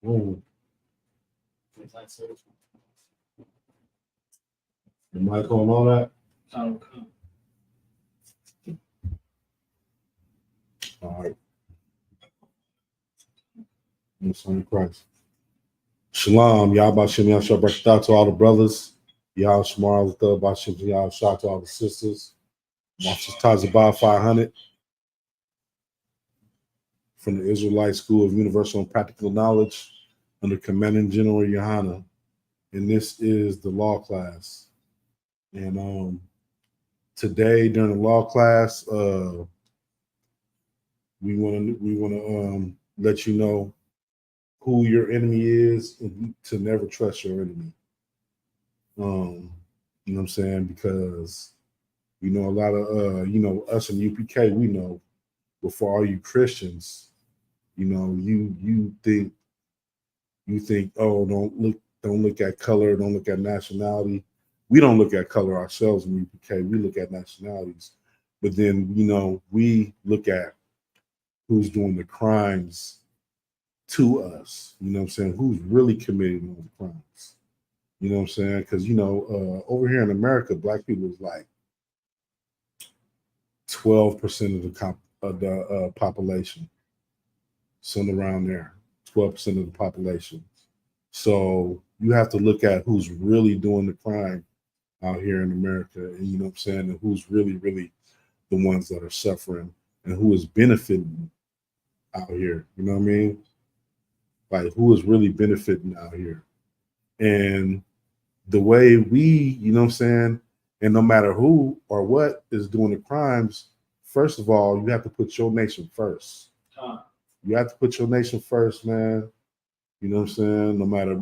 The mic on all that? All right. In Son of Christ. Shalom, y'all about Shem Yahshua Barakatah to all the brothers. Y'all Shemar the about Shem Yahshua to all the sisters. Master Tazabah 500 from the Israelite School of Universal and Practical Knowledge under Commanding General Yohana. And this is the law class. And today during the law class, we want to let you know who your enemy is and to never trust your enemy. You know what I'm saying? Because we know a lot of us in UPK, we know, but for all you Christians, you think, oh, don't look at color, don't look at nationality. We don't look at color ourselves in UPK. We look at nationalities. But then, we look at who's doing the crimes to us. You know what I'm saying? Who's really committing those crimes. You know what I'm saying? Because, over here in America, black people is like 12% of the population. Something around there, 12% of the population. So you have to look at who's really doing the crime out here in America, and you know what I'm saying, and who's really, really the ones that are suffering and who is benefiting out here. You know what I mean? Like who is really benefiting out here. And the way we, you know what I'm saying, and no matter who or what is doing the crimes, first of all, you have to put your nation first. You have to put your nation first, man. You know what I'm saying? No matter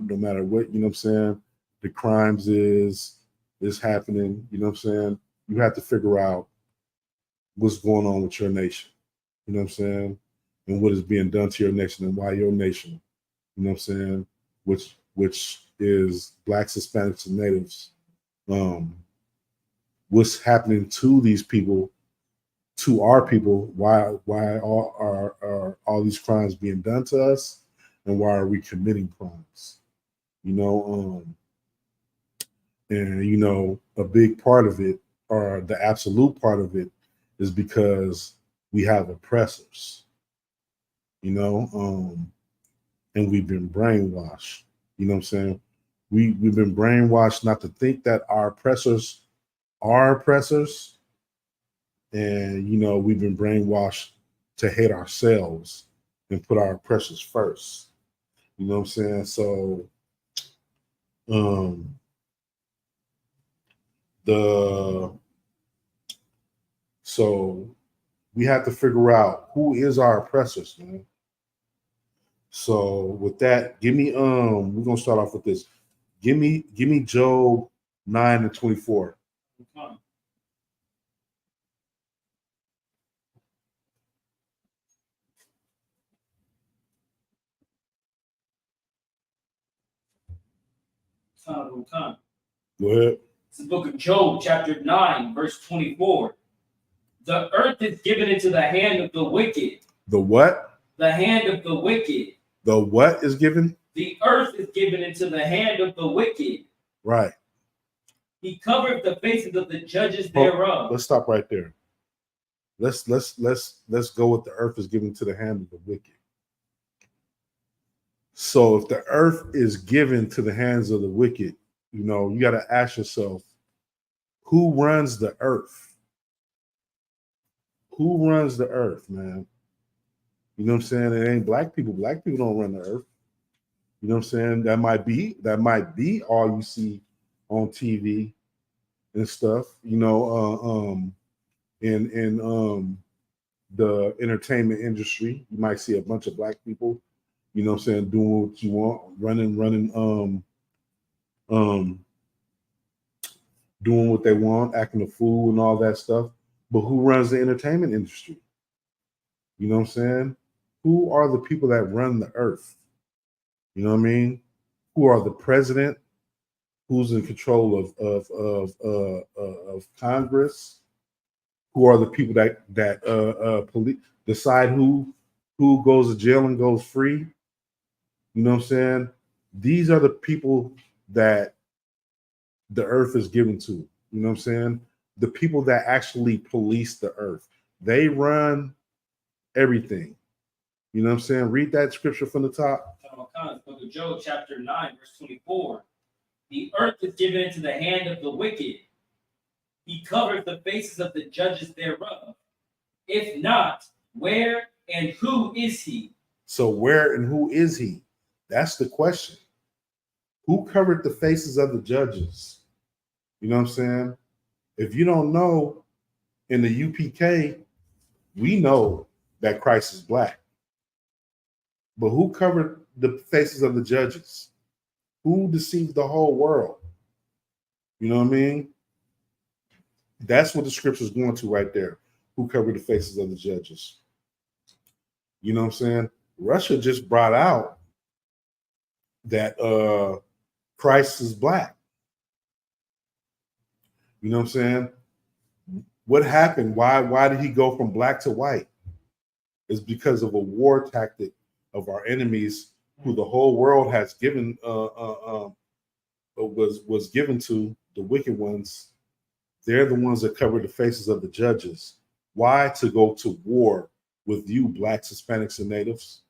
what, you know what I'm saying, the crimes is happening, you know what I'm saying? You have to figure out what's going on with your nation. You know what I'm saying? And what is being done to your nation and why your nation, you know what I'm saying, which is Blacks, Hispanics, and Natives. What's happening to these people, to our people, why are all these crimes being done to us, and why are we committing crimes? And a big part of it, or the absolute part of it, is because we have oppressors, and we've been brainwashed. You know what I'm saying? We've been brainwashed not to think that our oppressors are oppressors. And, we've been brainwashed to hate ourselves and put our oppressors first. You know what I'm saying? So we have to figure out who is our oppressors, man. So with that, give me we're gonna start off with this. Give me Job 9:24. Go ahead. It's the book of Job, chapter 9, verse 24. The earth is given into the hand of the wicked. The what? The hand of the wicked. The what is given? The earth is given into the hand of the wicked. Right. He covered the faces of the judges thereof. Let's stop right there. Let's go with the earth is given to the hand of the wicked. So if the earth is given to the hands of the wicked, you got to ask yourself, who runs the earth? Who runs the earth, man? You know what I'm saying? It ain't black people. Black people don't run the earth. You know what I'm saying? That might be all you see on TV and stuff. In the entertainment industry, you might see a bunch of black people, you know what I'm saying, doing what you want, running, doing what they want, acting a fool and all that stuff. But who runs the entertainment industry? You know what I'm saying? Who are the people that run the earth? You know what I mean? Who are the president? Who's in control of Congress? Who are the people that decide who goes to jail and goes free? You know what I'm saying? These are the people that the earth is given to. You know what I'm saying? The people that actually police the earth. They run everything. You know what I'm saying? Read that scripture from the top. Book of Job, chapter 9, verse 24. The earth is given into the hand of the wicked. He covers the faces of the judges thereof. If not, where and who is he? So where and who is he? That's the question. Who covered the faces of the judges? You know what I'm saying? If you don't know, in the UPK, we know that Christ is black. But who covered the faces of the judges? Who deceived the whole world? You know what I mean? That's what the scripture is going to right there. Who covered the faces of the judges? You know what I'm saying? Russia just brought out that Christ is black. You know what I'm saying? What happened? Why did he go from black to white? It's because of a war tactic of our enemies, who the whole world has given was given to, the wicked ones. They're the ones that cover the faces of the judges. Why? To go to war with you, blacks, Hispanics, and natives,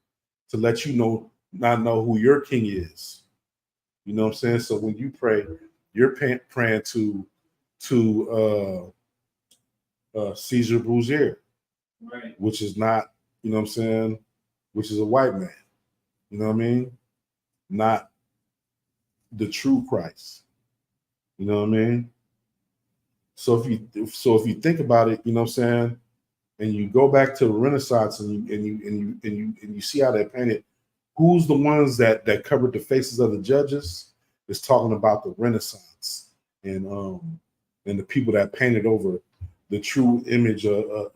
to let you know, not know who your king is. You know what I'm saying? So when you pray, you're praying to Caesar Borgia, Right. which is not, you know what I'm saying, which is a white man. You know what I mean? Not the true Christ. You know what I mean? So if you think about it, you know what I'm saying, and you go back to the Renaissance and you see how they painted, who's the ones that covered the faces of the judges? It's talking about the Renaissance and the people that painted over the true image of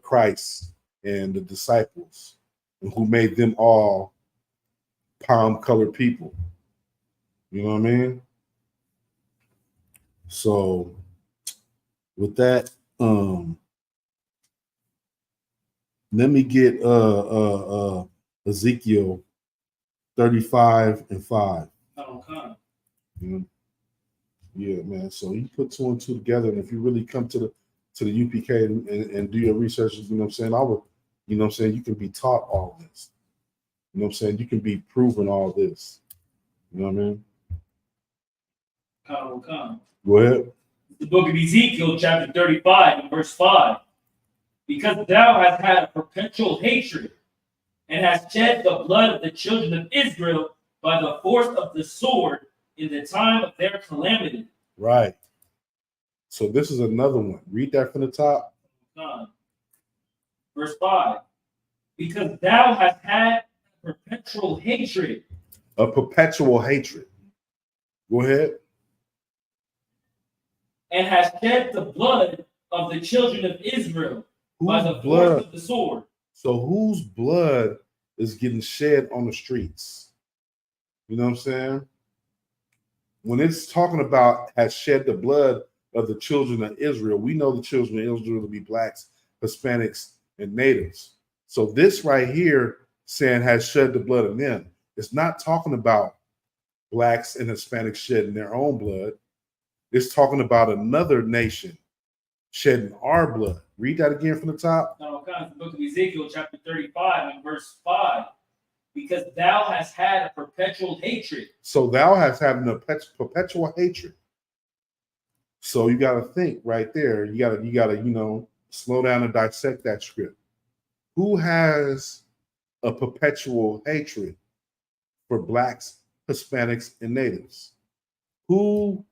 Christ and the disciples, and who made them all palm-colored people. You know what I mean? So with that, let me get Ezekiel 35:5. Okay. You know? Yeah, man. So you put two and two together, and if you really come to the UPK and do your research, you know what I'm saying, you know what I'm saying, you can be taught all this. You know what I'm saying? You can be proven all this. You know what I mean? Go ahead. The book of Ezekiel, chapter 35, and verse 5. Because thou hast had a perpetual hatred, and hast shed the blood of the children of Israel by the force of the sword in the time of their calamity. Right. So this is another one. Read that from the top. Verse 5. Because thou hast had perpetual hatred. A perpetual hatred. Go ahead. And hast shed the blood of the children of Israel by the force of the sword. So whose blood is getting shed on the streets? You know what I'm saying? When it's talking about has shed the blood of the children of Israel, we know the children of Israel to be blacks, Hispanics, and natives. So this right here saying has shed the blood of them. It's not talking about blacks and Hispanics shedding their own blood. It's talking about another nation shedding our blood. Read that again from the top. Okay, the book of Ezekiel, chapter 35, and verse 5. Because thou hast had a perpetual hatred. So thou hast had a perpetual hatred. So you got to think right there. You got to slow down and dissect that script. Who has a perpetual hatred for blacks, Hispanics, and natives? Who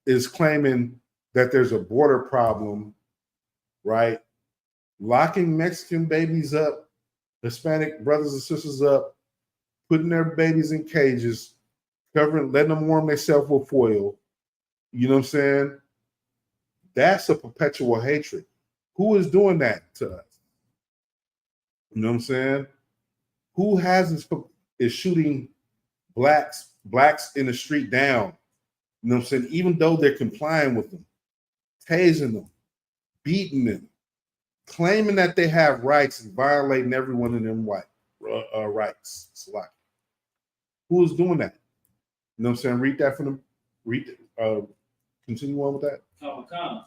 is claiming that there's a border problem, right? Locking Mexican babies up, Hispanic brothers and sisters up, putting their babies in cages, letting them warm themselves with foil. You know what I'm saying? That's a perpetual hatred. Who is doing that to us? You know what I'm saying? Who is shooting blacks in the street down? You know what I'm saying? Even though they're complying with them, tasing them, beating them, claiming that they have rights and violating every one of them rights. It's like, Who is doing that? You know what I'm saying? Read that from the continue on with that. Come.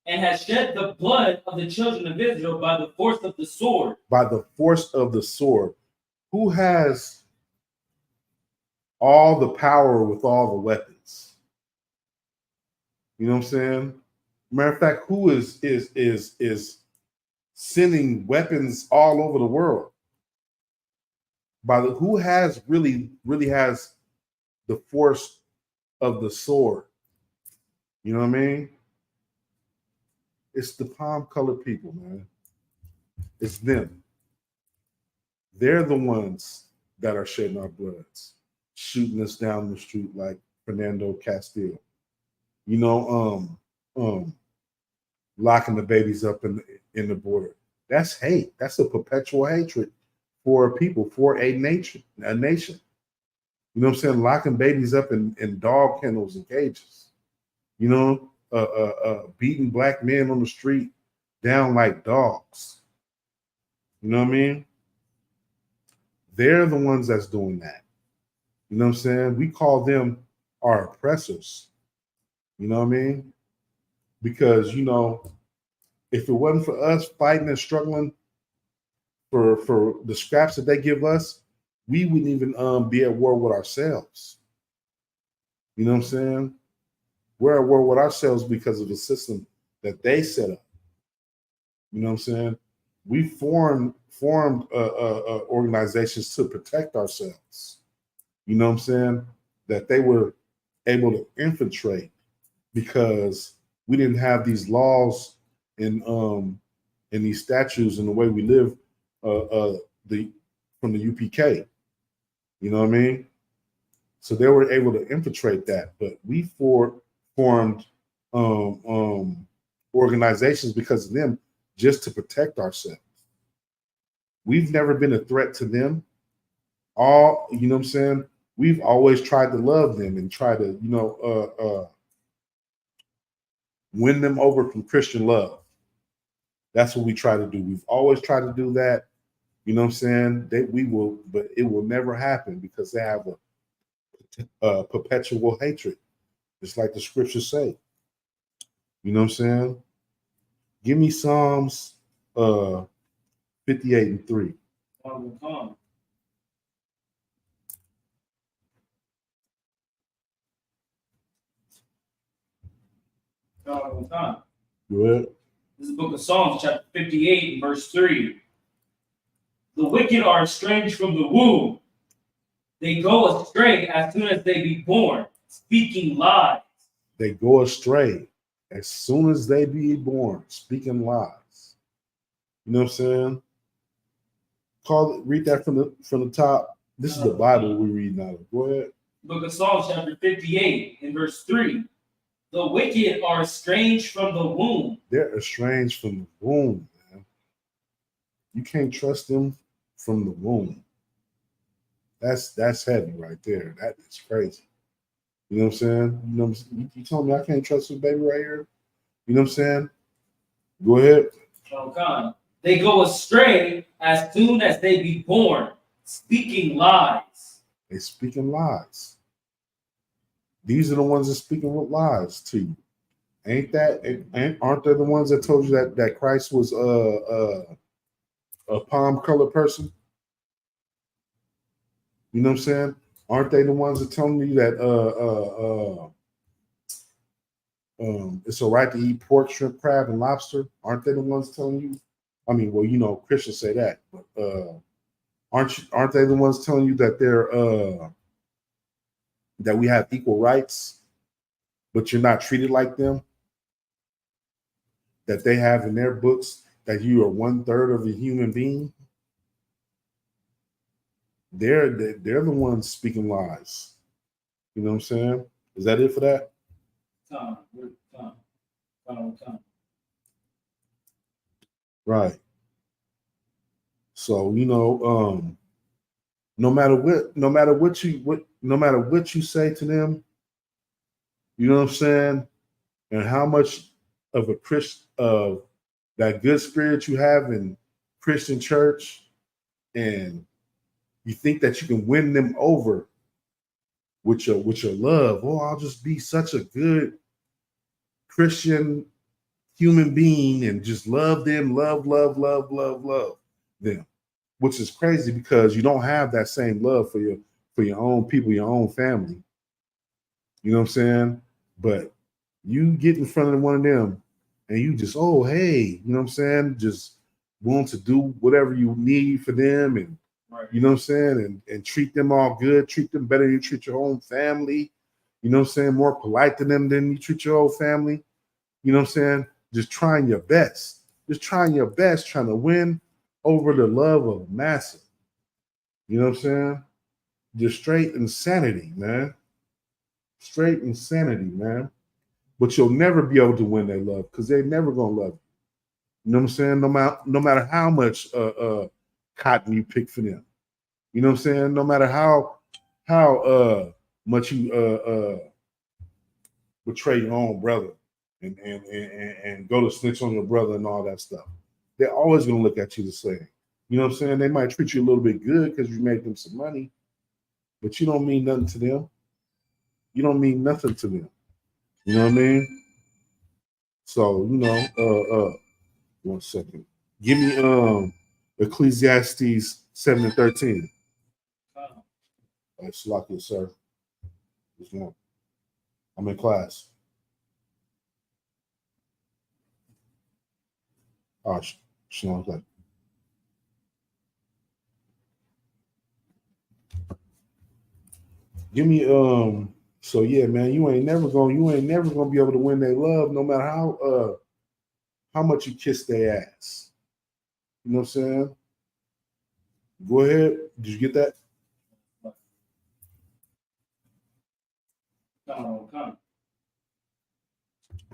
And has shed the blood of the children of Israel by the force of the sword. By the force of the sword. Who has all the power with all the weapons? You know what I'm saying? Matter of fact, who is sending weapons all over the world? Who has really has the force of the sword? You know what I mean? It's the palm colored people, man. It's them. They're the ones that are shedding our bloods, shooting us down the street like Fernando Castillo. You know, locking the babies up in the border. That's hate. That's a perpetual hatred for people, for a nation. You know what I'm saying? Locking babies up in dog kennels and cages. You know, beating black men on the street down like dogs. You know what I mean? They're the ones that's doing that. You know what I'm saying? We call them our oppressors. You know what I mean? Because, you know, if it wasn't for us fighting and struggling for the scraps that they give us, we wouldn't even be at war with ourselves. You know what I'm saying? We're at war with ourselves because of the system that they set up. You know what I'm saying? We formed organizations to protect ourselves. You know what I'm saying? That they were able to infiltrate because we didn't have these laws and these statutes and the way we live from the UPK. You know what I mean? So they were able to infiltrate that, but we formed organizations because of them, just to protect ourselves. We've never been a threat to them. You know what I'm saying? We've always tried to love them and try to, you know, win them over from Christian love. That's what we try to do. We've always tried to do that. You know what I'm saying? But it will never happen because they have a perpetual hatred. Just like the scriptures say. You know what I'm saying? Give me Psalms 58:3. Go ahead. This is the book of Psalms, chapter 58, verse 3. The wicked are estranged from the womb. They go astray as soon as they be born, speaking lies. They go astray as soon as they be born, speaking lies. You know what I'm saying? Read that from the top. This is the Bible we read now. Go ahead. Book of Psalms, chapter 58, in verse 3. The wicked are estranged from the womb. They're estranged from the womb, man. You can't trust them from the womb. That's heavy right there. That is crazy. You know what I'm saying? You know, you told me I can't trust this baby right here. You know what I'm saying? Go ahead. Oh God. They go astray as soon as they be born, speaking lies. They speaking lies. These are the ones that speaking with lies to you. Aren't they the ones that told you that Christ was a palm colored person? You know what I'm saying? Aren't they the ones that telling you that it's all right to eat pork, shrimp, crab, and lobster? Aren't they the ones telling you? I mean, well, you know, Christians say that, but aren't they the ones telling you that they're that we have equal rights, but you're not treated like them? That they have in their books that you are 1/3 of a human being? They're the ones speaking lies. You know what I'm saying? Is that it for that? Tom. Right. So, you know, no matter what you say to them, you know what I'm saying, and how much of that good spirit you have in Christian church, and You think that you can win them over with your love. Oh, I'll just be such a good Christian human being and just love them, love them, which is crazy because you don't have that same love for your own people, your own family. You know what I'm saying? But you get in front of one of them and you just, oh, hey, you know what I'm saying? Just want to do whatever you need for them and, Right. you know what I'm saying? And treat them all good, treat them better than you treat your own family. You know what I'm saying? More polite to them than you treat your own family. You know what I'm saying? Just trying your best. Just trying your best, trying to win over the love of massa. You know what I'm saying? Just straight insanity, man. Straight insanity, man. But you'll never be able to win their love because they're never gonna love you. You know what I'm saying? No matter how much cotton you pick for them. You know what I'm saying? No matter how much you betray your own brother and go to snitch on your brother and all that stuff. They're always gonna look at you the same. You know what I'm saying? They might treat you a little bit good because you made them some money, but you don't mean nothing to them. You don't mean nothing to them. You know what I mean? So, you know, 1 second. Give me Ecclesiastes 7:13. Salakia, sir. Just one. I'm in class. Oh, Shalom. Give me so yeah, man, you ain't never gonna be able to win their love no matter how much you kiss their ass. You know what I'm saying? Go ahead. Did you get that? Come.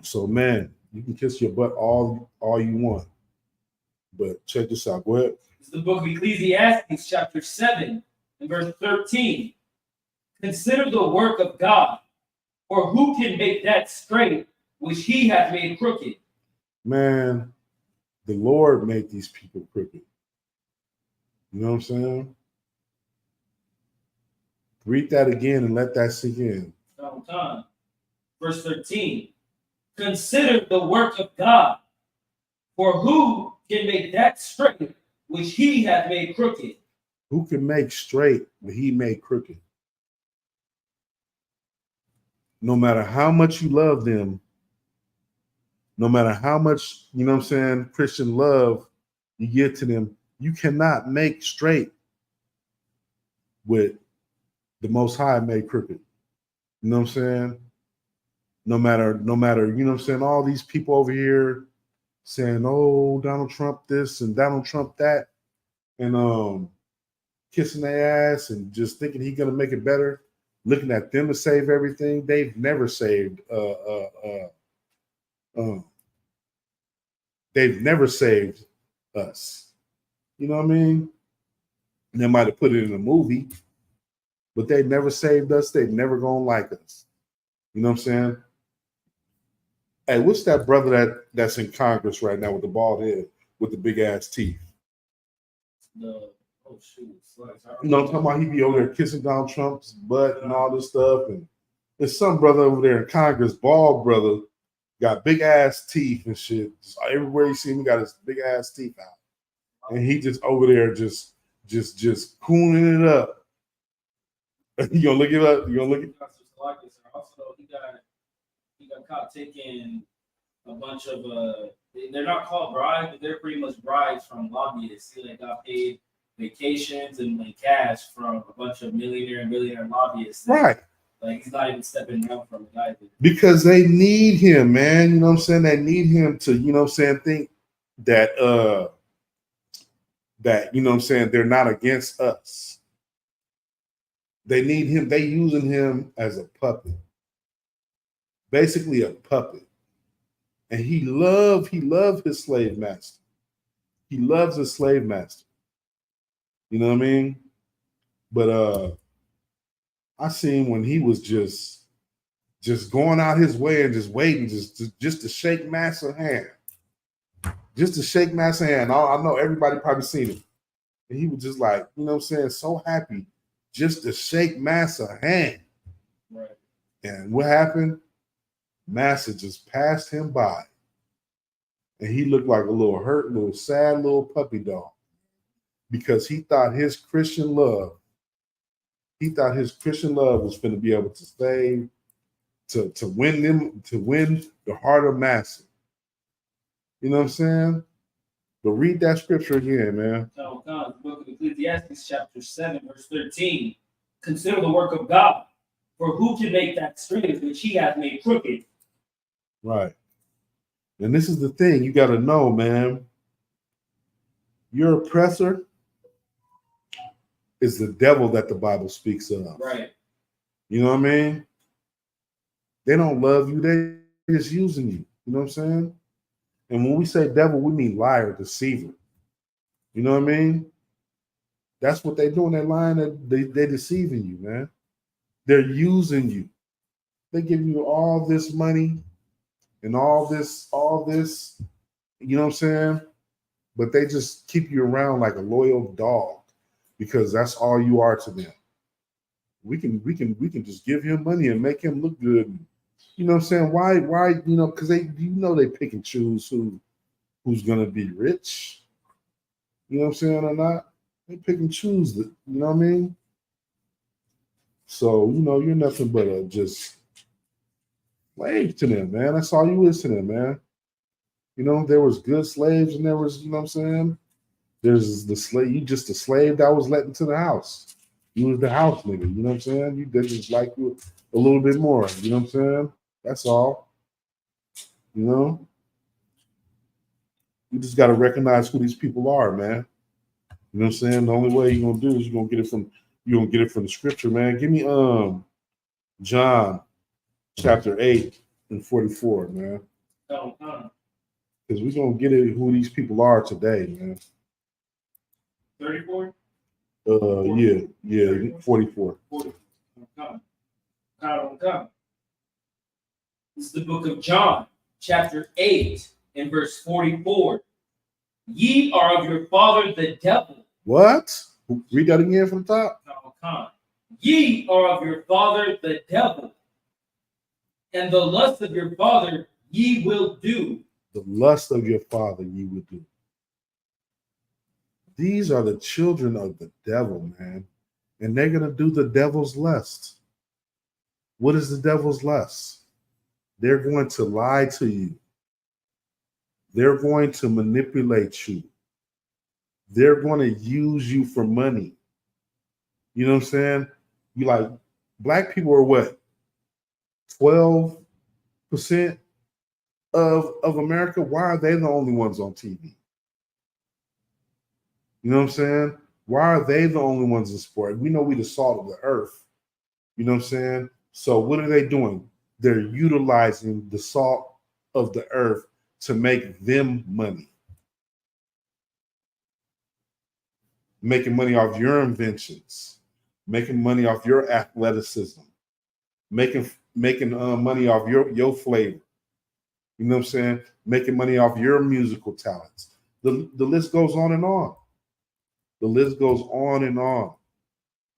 So man, you can kiss your butt all you want. But check this out. Go ahead. It's the book of Ecclesiastes, chapter 7, and verse 13. Consider the work of God, for who can make that straight which he hath made crooked? Man, the Lord made these people crooked. You know what I'm saying? Read that again and let that sink in. Verse 13. Consider the work of God, for who can make that straight which he hath made crooked? Who can make straight what he made crooked? No matter how much you love them, no matter how much, you know what I'm saying, Christian love you give to them, you cannot make straight what the Most High made crooked. You know what I'm saying? No matter, you know what I'm saying, all these people over here saying, oh, Donald Trump this and Donald Trump that, and kissing their ass and just thinking he's gonna make it better, looking at them to save everything. They've never saved they've never saved us. You know what I mean? They might have put it in a movie, but they never saved us. They never gonna like us. You know what I'm saying? Hey, what's that brother that's in Congress right now with the bald head with the big ass teeth? Oh shoot! You know, I'm talking about he be over there kissing Donald Trump's butt and all this stuff. And there's some brother over there in Congress, bald brother, got big ass teeth and shit. Just everywhere you see him, he got his big ass teeth out, and he just over there just cooning it up. You gonna look it up? You gonna look it? Also, he got caught taking a bunch of they're not called bribes, but they're pretty much bribes from lobbyists. He got paid vacations and cash from a bunch of millionaire and billionaire lobbyists. Right. Like he's not even stepping down from a guy. Because they need him, man. You know what I'm saying? They need him to, you know what I'm saying, think that you know what I'm saying, they're not against us. They need him, they using him as a puppet. Basically a puppet. And he loved his slave master. He loves his slave master. You know what I mean? But I seen when he was just going out his way and just waiting just to shake Master's hand. Just to shake Master's hand. I know everybody probably seen it. And he was just like, you know what I'm saying, so happy just to shake Massa hand. Right. And what happened? Massa just passed him by. And he looked like a little hurt, little sad little puppy dog. Because he thought his Christian love was going to be able to save, to win the heart of Massa. You know what I'm saying? But read that scripture again, man. So, the book of Ecclesiastes, chapter 7, verse 13. Consider the work of God, for who can make that straight which he hath made crooked? Right. And this is the thing you got to know, man. Your oppressor is the devil that the Bible speaks of. Right. You know what I mean? They don't love you. They're just using you. You know what I'm saying? And when we say devil, we mean liar, deceiver. You know what I mean? That's what they're doing. They're lying. They're deceiving you, man. They're using you. They give you all this money and all this, you know what I'm saying? But they just keep you around like a loyal dog because that's all you are to them. We can just give him money and make him look good. You know what I'm saying? Why, you know, because they pick and choose who's gonna be rich. You know what I'm saying or not? They pick and choose it, you know what I mean? So, you know, you're nothing but a just slave to them, man. That's all you is to them, man. You know, there was good slaves and there was, you know what I'm saying? There's the slave, you just a slave that was let into the house. You was the house nigga, you know what I'm saying? They just like you a little bit more, you know what I'm saying? That's all. You know? You just gotta recognize who these people are, man. You know what I'm saying? The only way you're gonna do is you're gonna get it from the scripture, man. Give me John chapter 8 and 44, man. Because we're gonna get it who these people are today, man. 34? Yeah, 44. 40. Come. This is the book of John, chapter 8, and verse 44. Ye are of your father the devil. What? Read that again from the top. Come. Ye are of your father the devil, and the lust of your father ye will do. The lust of your father ye will do. These are the children of the devil, man. And they're going to do the devil's lust. What is the devil's lust? They're going to lie to you. They're going to manipulate you. They're going to use you for money. You know what I'm saying? You like, black people are what? 12% of America? Why are they the only ones on TV? You know what I'm saying? Why are they the only ones in sport? We know we the salt of the earth. You know what I'm saying? So what are they doing? They're utilizing the salt of the earth to make them money. Making money off your inventions, making money off your athleticism, making money off your flavor. You know what I'm saying? Making money off your musical talents. The list goes on and on. The list goes on and on.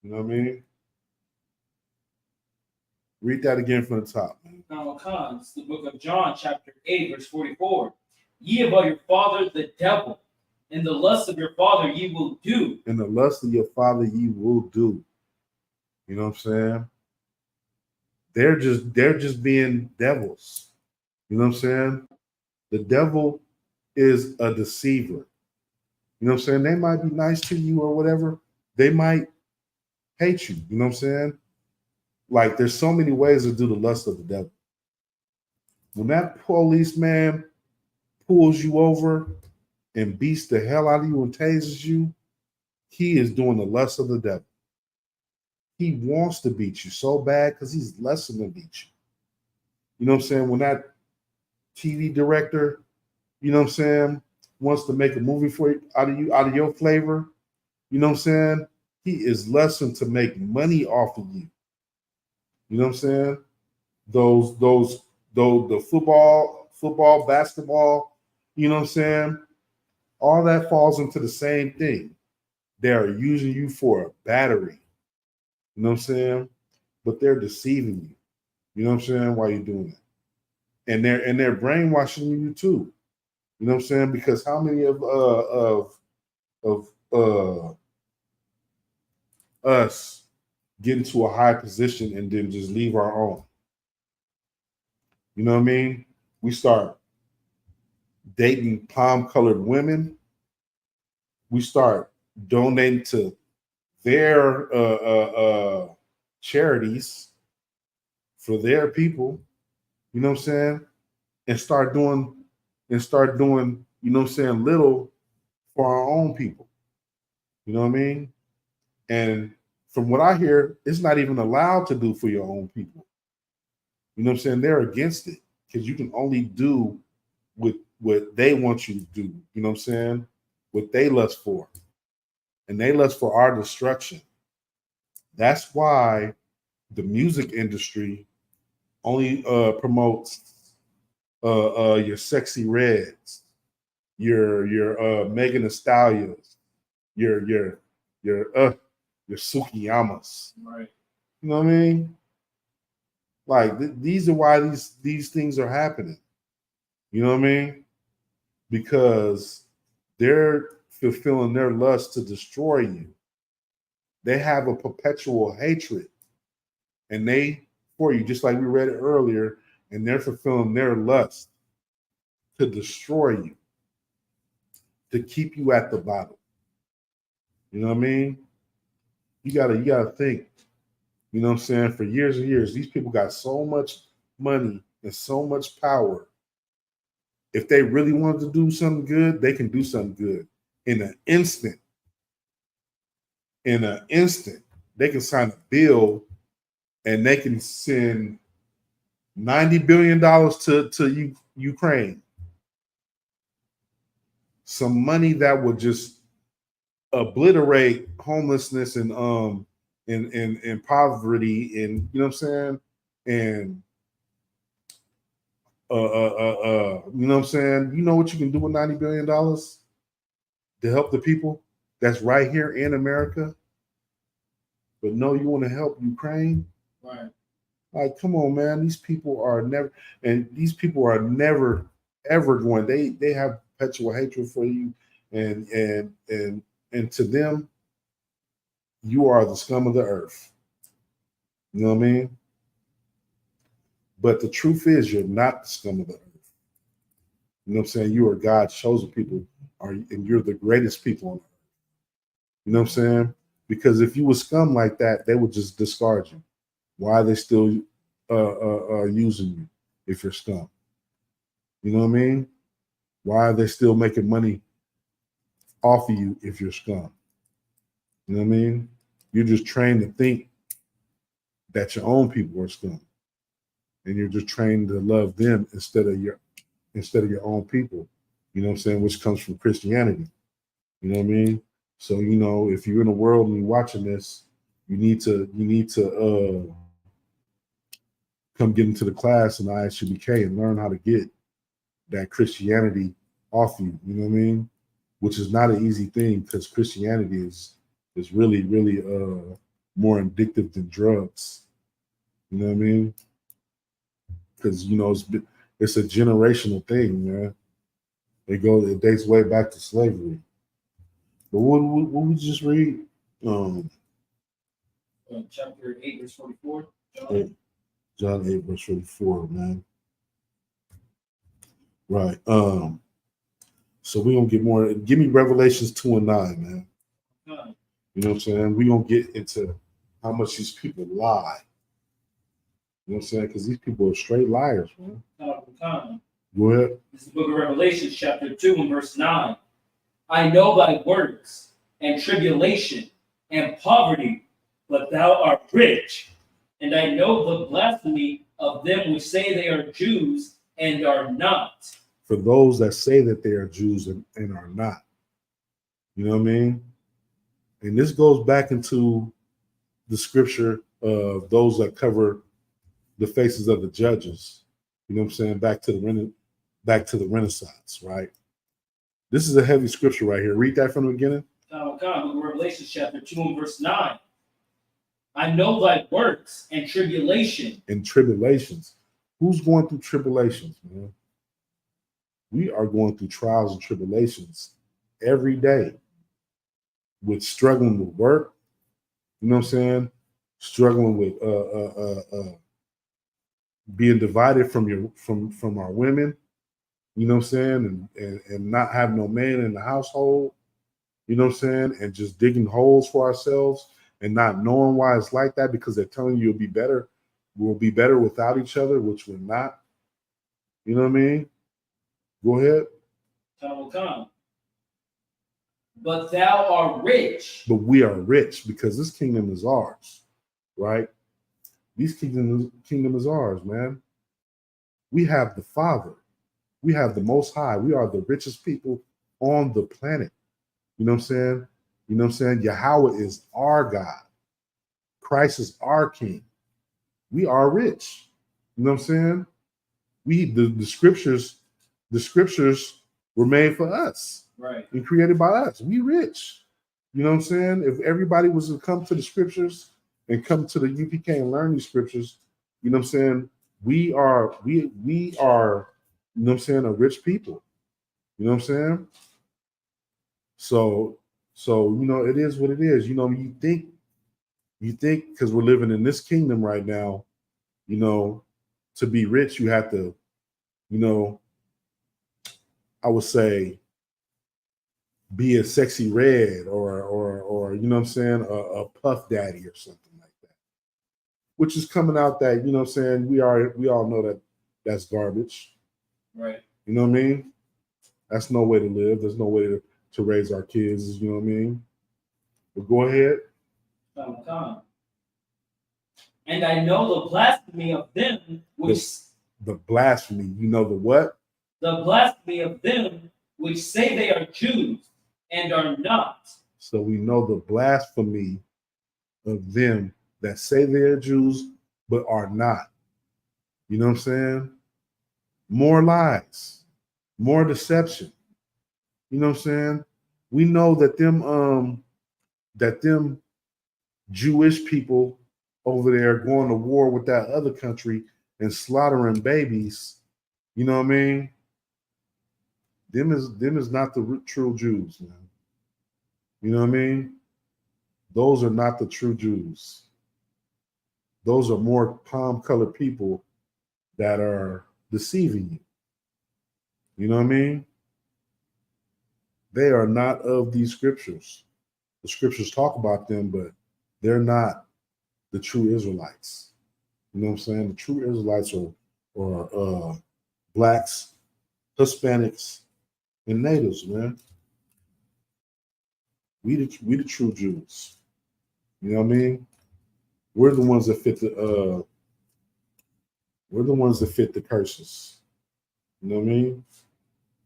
You know what I mean? Read that again from the top, man. It's the book of John, chapter 8, verse 44. Ye are of your father the devil, and the lust of your father ye will do. And the lust of your father ye will do. You know what I'm saying? They're just being devils. You know what I'm saying? The devil is a deceiver. You know what I'm saying? They might be nice to you or whatever. They might hate you. You know what I'm saying? Like, there's so many ways to do the lust of the devil. When that policeman pulls you over and beats the hell out of you and tases you, he is doing the lust of the devil. He wants to beat you so bad because he's lusting to beat you. You know what I'm saying? When that TV director, you know what I'm saying, wants to make a movie for you out of your flavor, you know what I'm saying? He is lusting to make money off of you. You know what I'm saying? The football, basketball, you know what I'm saying? All that falls into the same thing. They're using you for a battery. You know what I'm saying? But they're deceiving you. You know what I'm saying? While you're doing it. And they're brainwashing you too. You know what I'm saying? Because how many of us get into a high position and then just leave our own? You know what I mean? We start dating palm-colored women. We start donating to their charities for their people. You know what I'm saying? And start doing, you know what I'm saying, little for our own people. You know what I mean? And from what I hear, it's not even allowed to do for your own people. You know what I'm saying? They're against it because you can only do what they want you to do. You know what I'm saying? What they lust for. And they lust for our destruction. That's why the music industry only promotes your Sexy Reds, your Megan Thee Stallions, your Sukiyamas. Right. You know what I mean? Like these are why these things are happening. You know what I mean? Because they're fulfilling their lust to destroy you. They have a perpetual hatred, and they for you, just like we read it earlier, and they're fulfilling their lust to destroy you, to keep you at the bottom. You know what I mean? You gotta think. You know what I'm saying? For years and years, these people got so much money and so much power. If they really wanted to do something good, they can do something good in an instant. In an instant, they can sign a bill and they can send $90 billion to Ukraine. Some money that would just obliterate homelessness and poverty, and you know what I'm saying, and you know what I'm saying. You know what you can do with $90 billion to help the people that's right here in America. But no, you want to help Ukraine? Right. Like, come on, man. These people are never ever going. They have perpetual hatred for you, and to them, you are the scum of the earth. You know what I mean? But the truth is, you're not the scum of the earth. You know what I'm saying? You are God's chosen people, and you're the greatest people on earth. You know what I'm saying? Because if you were scum like that, they would just discard you. Why are they still using you if you're scum? You know what I mean? Why are they still making money off of you if you're scum? You know what I mean? You're just trained to think that your own people are scum, and you're just trained to love them instead of your own people. You know what I'm saying? Which comes from Christianity. You know what I mean? So, you know, if you're in the world and you're watching this, you need to come get into the class in ISUBK and learn how to get that Christianity off you. You know what I mean? Which is not an easy thing, because Christianity is really, really more addictive than drugs. You know what I mean? Because, you know, it's a generational thing, man. It dates way back to slavery. But what we just read? Chapter 8, verse 44. John 8, verse 44, man. Right. So we're gonna get more. Give me Revelations 2 and 9, man. You know what I'm saying? We're gonna get into how much these people lie. You know what I'm saying? Because these people are straight liars, man. Go ahead. This is the book of Revelation, chapter 2 and verse 9. I know thy works and tribulation and poverty, but thou art rich. And I know the blasphemy of them which say they are Jews and are not. For those that say that they are Jews and are not. You know what I mean? And this goes back into the scripture of those that cover the faces of the judges. You know what I'm saying? Back to the Renaissance, right? This is a heavy scripture right here. Read that from the beginning. Book of Revelation chapter 2 and verse 9. I know thy works and tribulation. And tribulations. Who's going through tribulations, man? We are going through trials and tribulations every day with struggling with work, you know what I'm saying? Struggling with being divided from our women, you know what I'm saying? And not having no man in the household, you know what I'm saying? And just digging holes for ourselves and not knowing why it's like that because they're telling you you'll be better. We'll be better without each other, which we're not. You know what I mean? Go ahead. Time will come. But thou art rich. But we are rich because this kingdom is ours, right? This kingdom is ours, man. We have the Father. We have the Most High. We are the richest people on the planet. You know what I'm saying? You know what I'm saying? Yahweh is our God. Christ is our King. We are rich. You know what I'm saying? The scriptures were made for us. Right. And created by us. We rich. You know what I'm saying? If everybody was to come to the scriptures and come to the UPK and learn these scriptures, you know what I'm saying? We are, you know what I'm saying, a rich people. You know what I'm saying? So, you know, it is what it is. You know, you think because we're living in this kingdom right now, you know, to be rich, you have to, you know, I would say be a sexy red or you know what I'm saying, a puff daddy or something like that. Which is coming out that, you know what I'm saying, we all know that that's garbage. Right. You know what I mean? That's no way to live. There's no way to raise our kids, you know what I mean? But go ahead. Come. And I know the blasphemy of them which the blasphemy, you know the what? The blasphemy of them which say they are Jews and are not. So we know the blasphemy of them that say they're Jews but are not. You know what I'm saying? More lies, more deception. You know what I'm saying? We know that them Jewish people over there going to war with that other country and slaughtering babies. You know what I mean? Them is not the true Jews, man. You know what I mean? Those are not the true Jews. Those are more palm-colored people that are deceiving you. You know what I mean? They are not of these scriptures. The scriptures talk about them, but they're not the true Israelites. You know what I'm saying? The true Israelites are blacks, Hispanics, and natives, man. We the true Jews. You know what I mean? We're the ones that fit the curses. You know what I mean?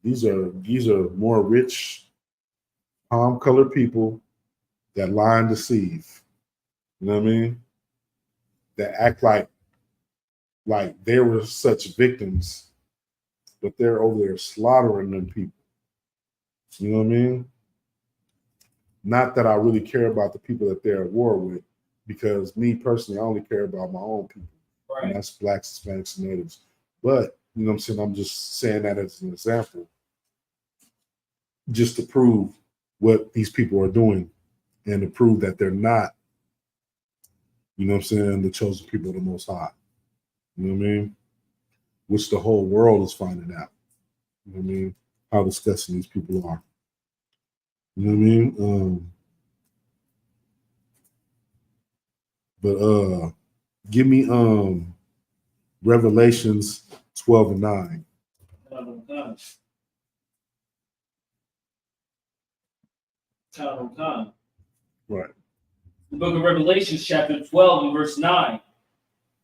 These are more rich, palm-colored people that lie and deceive. You know what I mean? That act like they were such victims, but they're over there slaughtering them people. You know what I mean? Not that I really care about the people that they're at war with, because me personally, I only care about my own people. Right. And that's blacks, Hispanics, and natives. But, you know what I'm saying? I'm just saying that as an example, just to prove what these people are doing and to prove that they're not, you know what I'm saying, the chosen people of the Most High. You know what I mean? Which the whole world is finding out. You know what I mean? How disgusting these people are. You know what I mean? But give me Revelations 12 and 9. Right. The book of Revelation, chapter 12 and verse 9.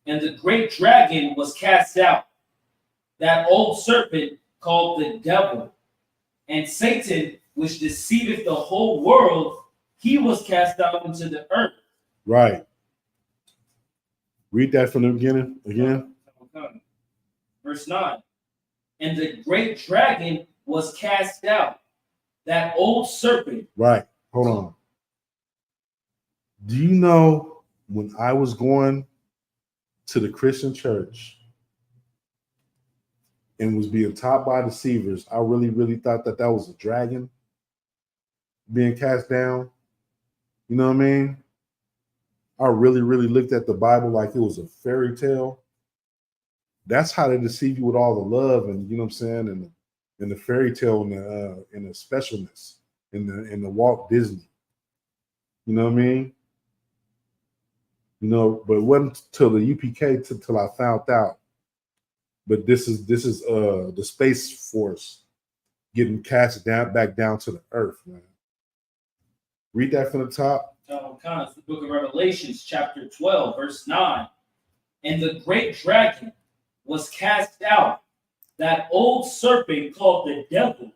And the great dragon was cast out, that old serpent called the devil, and Satan, which deceiveth the whole world, he was cast out into the earth. Right. Read that from the beginning again. Verse 9. And the great dragon was cast out, that old serpent. Right. Hold on. Do you know when I was going to the Christian church and was being taught by deceivers, I really, really thought that that was a dragon being cast down. You know what I mean? I really, really looked at the Bible like it was a fairy tale. That's how they deceive you with all the love and you know what I'm saying, and the fairy tale and the specialness in the Walt Disney. You know what I mean? You know, but it wasn't till the UPK till I found out. But this is the Space Force getting cast down back down to the earth, man. Read that from the top. It's the book of Revelations, chapter 12, verse 9. And the great dragon was cast out, that old serpent called the devil,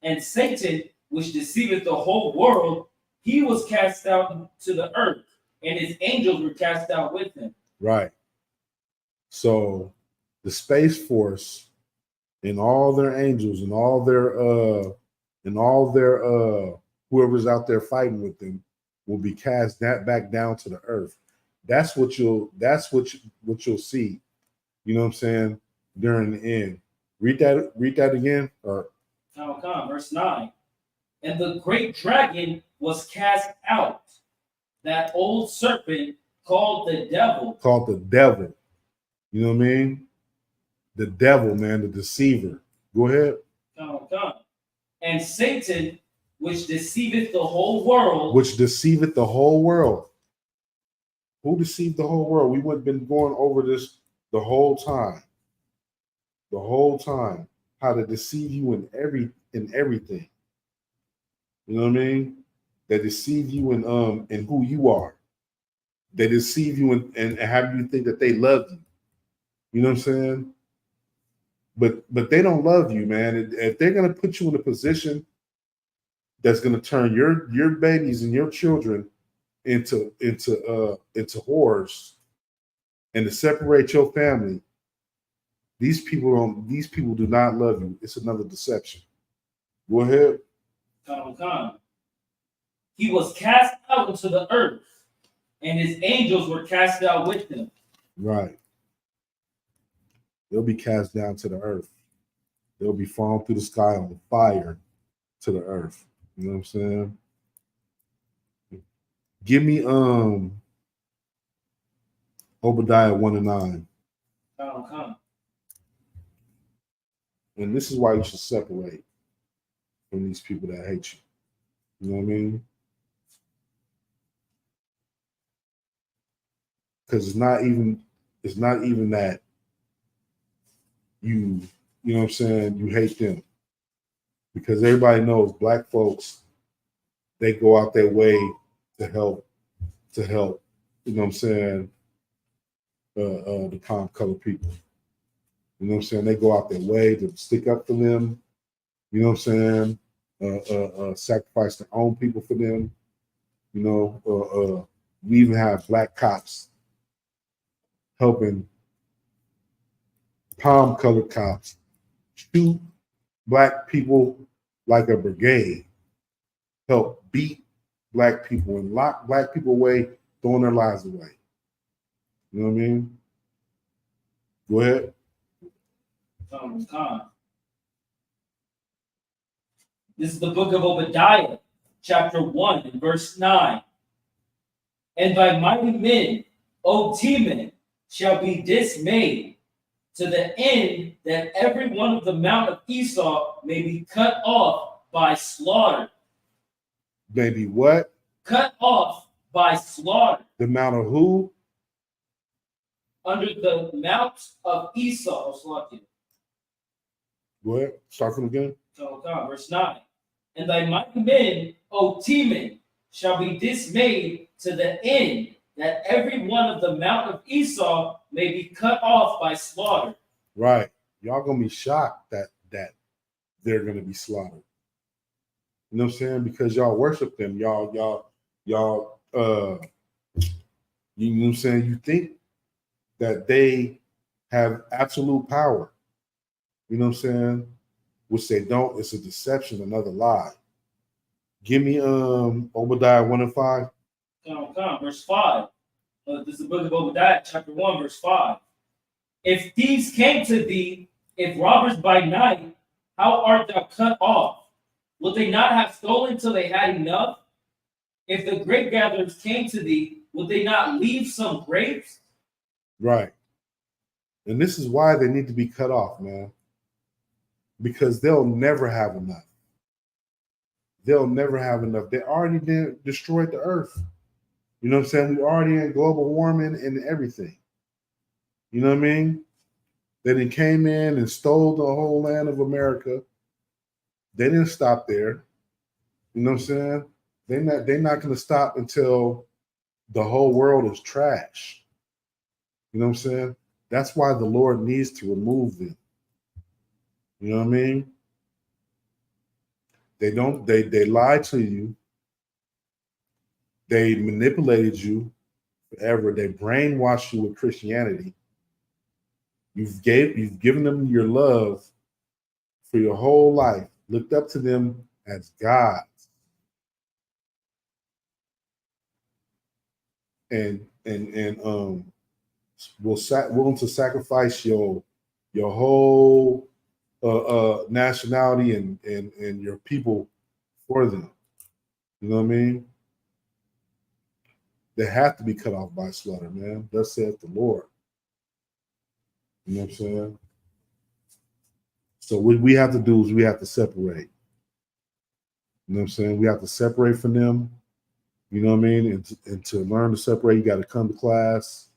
and Satan, which deceiveth the whole world, he was cast out to the earth, and his angels were cast out with him. Right. So the Space Force and all their angels and all their whoever's out there fighting with them will be cast back down to the earth. That's what you'll see. You know what I'm saying? During the end. Read that again. Or verse 9. And the great dragon was cast out, that old serpent called the devil. Called the devil. You know what I mean? The devil, man, the deceiver. Go ahead. And Satan, which deceiveth the whole world. Which deceiveth the whole world. Who deceived the whole world? We have been going over this the whole time. The whole time. How to deceive you in everything. You know what I mean? They deceive you in who you are. They deceive you and have you think that they love you. You know what I'm saying? But they don't love you, man. If they're gonna put you in a position that's gonna turn your babies and your children into whores and to separate your family, these people do not love you. It's another deception. Go ahead. He was cast out into the earth, and his angels were cast out with him. Right. They'll be cast down to the earth. They'll be falling through the sky on fire to the earth. You know what I'm saying? Give me Obadiah 1:9. And this is why you should separate from these people that hate you. You know what I mean? Because it's not even that you know what I'm saying, you hate them. Because everybody knows black folks, they go out their way to help, you know what I'm saying, the palm colored people. You know what I'm saying? They go out their way to stick up for them. You know what I'm saying? Sacrifice their own people for them. You know, we even have black cops helping palm colored cops shoot black people like a brigade, help beat black people and lock black people away, throwing their lives away. You know what I mean? Go ahead. This is the book of Obadiah, chapter 1, and verse 9. And thy mighty men, O Teman, shall be dismayed, to the end that every one of the mount of Esau may be cut off by slaughter. Maybe what? Cut off by slaughter. The mount of who? Under the mount of Esau. Go ahead. Start from again. Verse 9. And thy mighty men, O Teman, shall be dismayed to the end that every one of the mount of Esau may be cut off by slaughter. Right. Y'all gonna be shocked that they're gonna be slaughtered. You know what I'm saying? Because y'all worship them. Y'all you know what I'm saying? You think that they have absolute power. You know what I'm saying? Which they don't. It's a deception, another lie. Give me Obadiah 1:5. verse 5. This is the book of Obadiah, chapter 1, verse 5. If thieves came to thee, if robbers by night, how art thou cut off? Would they not have stolen till they had enough? If the grape gatherers came to thee, would they not leave some grapes? Right. And this is why they need to be cut off, man. Because they'll never have enough. They'll never have enough. They already destroyed the earth. You know what I'm saying? We already in global warming and everything. You know what I mean? They then came in and stole the whole land of America. They didn't stop there. You know what I'm saying? They're not going to stop until the whole world is trash. You know what I'm saying? That's why the Lord needs to remove them. You know what I mean? They lied to you. They manipulated you forever. They brainwashed you with Christianity. You've given them your love for your whole life, looked up to them as gods. And willing to sacrifice your whole nationality and your people for them. You know what I mean? They have to be cut off by slaughter, man. Thus saith the Lord. You know what I'm saying? So what we have to do is we have to separate. You know what I'm saying? We have to separate from them. You know what I mean? And to learn to separate, you got to come to class.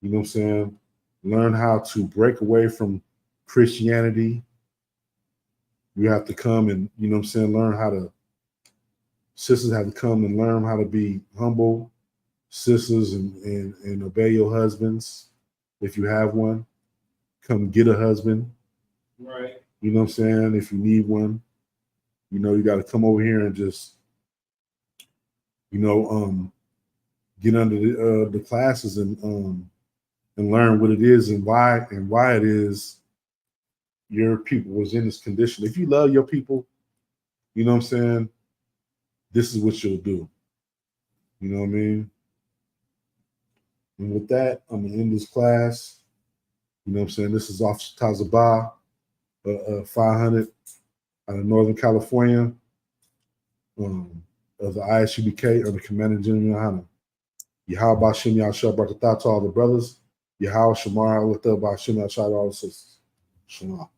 You know what I'm saying? Learn how to break away from Christianity. You have to come and, you know what I'm saying, sisters have to come and learn how to be humble sisters and obey your husbands. If you have one, come get a husband. Right. You know what I'm saying? If you need one, you know, you got to come over here and just, you know, get under the classes and learn what it is and why it is your people was in this condition. If you love your people, you know what I'm saying, this is what you'll do. You know what I mean? And with that, I'm going to end this class. You know what I'm saying? This is Officer Tazabah, 500 out of Northern California, of the ISUBK, or the Commander General Hana. Yahweh Bashim Yahshua Barakatah to all the brothers. Yahweh Shamar Alata Bashim Yahshua to all the sisters. Shalom.